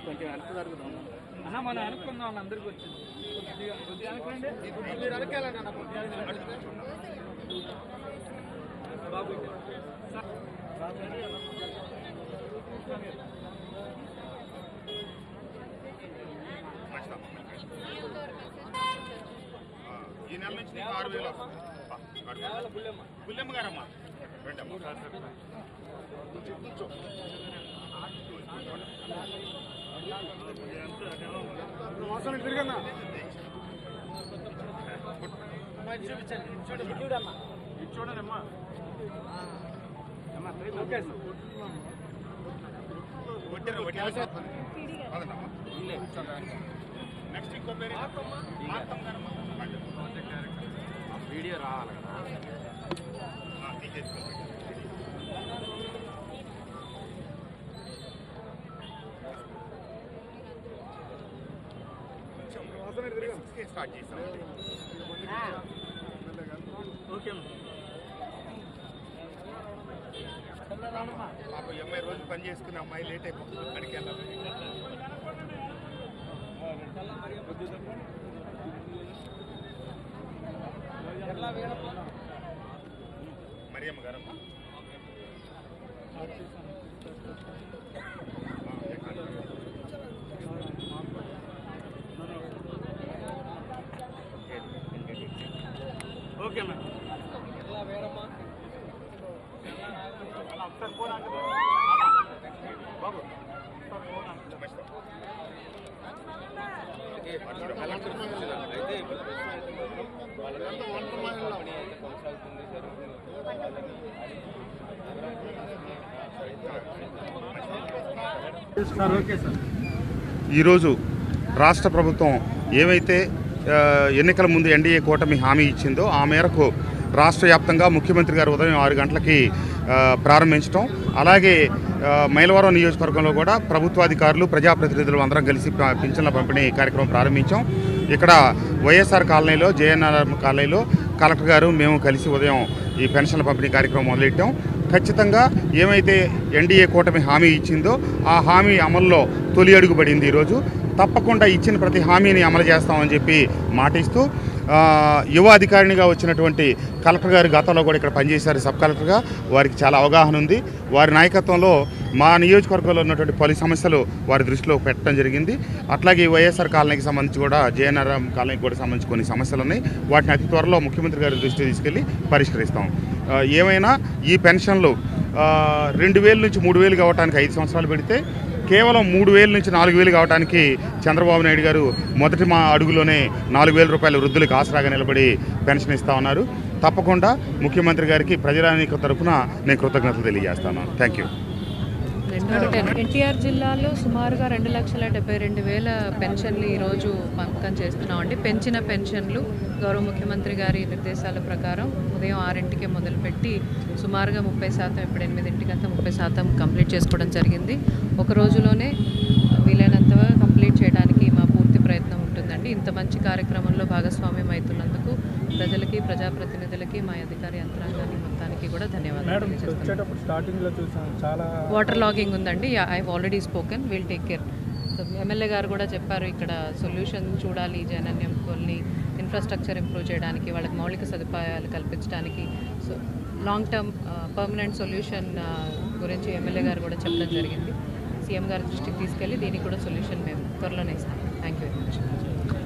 కొంచెం వెనక జరుగుతాం అన్న, మనం అనుకుందాం అందరికి వచ్చింది. ఈ నెల నుంచి 6,000 బుల్లెమ్మ గారమ్మా చూడమ్మా. నెక్స్ట్ ఇంకో పేరు వీడియో రావాలి స్టార్ట్ చేస్తాం. పాప 80 రోజులు పని చేసుకునే అమ్మాయి లేట్ అయిపోతుంది, అక్కడికి వెళ్ళాలి. మరియమ్మ గారమ్మా ఓకే మ్యామ్. బాబు ఈరోజు రాష్ట్ర ప్రభుత్వం ఏవైతే ఎన్నికల ముందు ఎన్డీఏ కూటమి హామీ ఇచ్చిందో ఆ మేరకు రాష్ట్ర వ్యాప్తంగా ముఖ్యమంత్రి గారు ఉదయం 6 గంటలకి ప్రారంభించడం, అలాగే మైలవరం నియోజకవర్గంలో కూడా ప్రభుత్వాధికారులు ప్రజాప్రతినిధులు అందరం కలిసి పింఛన్ల పంపిణీ కార్యక్రమం ప్రారంభించాం. ఇక్కడ వైఎస్ఆర్ కాలనీలో, జేఎన్ఆర్ కాలనీలో కలెక్టర్ గారు మేము కలిసి ఉదయం ఈ పెన్షన్ల పంపిణీ కార్యక్రమం మొదలెట్టాం. ఖచ్చితంగా ఏమైతే ఎన్డీఏ కూటమి హామీ ఇచ్చిందో ఆ హామీ అమల్లో తొలి అడుగు పడింది. ఈరోజు తప్పకుండా ఇచ్చిన ప్రతి హామీని అమలు చేస్తామని చెప్పి మాటిస్తూ యువ అధికారినిగా వచ్చినటువంటి కలెక్టర్ గారు గతంలో కూడా ఇక్కడ పనిచేశారు సబ్ కలెక్టర్గా. వారికి చాలా అవగాహన ఉంది. వారి నాయకత్వంలో మా నియోజకవర్గంలో ఉన్నటువంటి పలు సమస్యలు వారి దృష్టిలో పెట్టడం జరిగింది. అట్లాగే వైఎస్ఆర్ కాలనీకి సంబంధించి కూడా, జేఎన్ఆర్ కాలనీకి కూడా సంబంధించి కొన్ని సమస్యలు ఉన్నాయి. వాటిని అతి త్వరలో ముఖ్యమంత్రి గారి దృష్టికి తీసుకెళ్లి పరిష్కరిస్తాం. ఏమైనా ఈ పెన్షన్లు 2,000 నుంచి 3,000 కావడానికి 5 సంవత్సరాలు పెడితే కేవలం 3,000 నుంచి 4,000 కావడానికి చంద్రబాబు నాయుడు గారు మొదటి అడుగులోనే 4,000 రూపాయల వృద్ధులకు ఆసరాగా నిలబడి పెన్షన్ ఇస్తా ఉన్నారు. తప్పకుండా ముఖ్యమంత్రి గారికి ప్రజానిక తరఫున నేను కృతజ్ఞతలు తెలియజేస్తాను. Thank you. ఎన్టీఆర్ జిల్లాలో సుమారుగా 2,72,000 పెన్షన్లు ఈరోజు పంపకం చేస్తున్నామండి. పెంచిన పెన్షన్లు గౌరవ ముఖ్యమంత్రి గారి నిర్దేశాల ప్రకారం ఉదయం 6ంటికే మొదలుపెట్టి సుమారుగా 30%, ఇప్పుడు 8ంటికంతా 30% కంప్లీట్ చేసుకోవడం జరిగింది. ఒక రోజులోనే వీలైనంతగా కంప్లీట్ చేయడానికి మా పూర్తి ప్రయత్నం ఉంటుందండి. ఇంత మంచి కార్యక్రమంలో భాగస్వామ్యం అవుతున్నందుకు ప్రజలకి, ప్రజాప్రతినిధులకి, మా అధికారి యంత్రాంగాన్ని మొత్తానికి కూడా ధన్యవాదాలు. వాటర్ లాగింగ్ ఉందండి. I have already spoken, will take care. MLA గారు కూడా చెప్పారు, ఇక్కడ సొల్యూషన్ చూడాలి, జనన్యం కాలనీ ఇన్ఫ్రాస్ట్రక్చర్ ఇంప్రూవ్ చేయడానికి, వాళ్ళకి మౌలిక సదుపాయాలు కల్పించడానికి, so long term permanent solution గురించి ఎమ్మెల్యే గారు కూడా చెప్పడం జరిగింది. సీఎం గారి దృష్టికి తీసుకెళ్ళి దీనికి కూడా సొల్యూషన్ మేము త్వరలోనే ఇస్తాం. Thank you very much.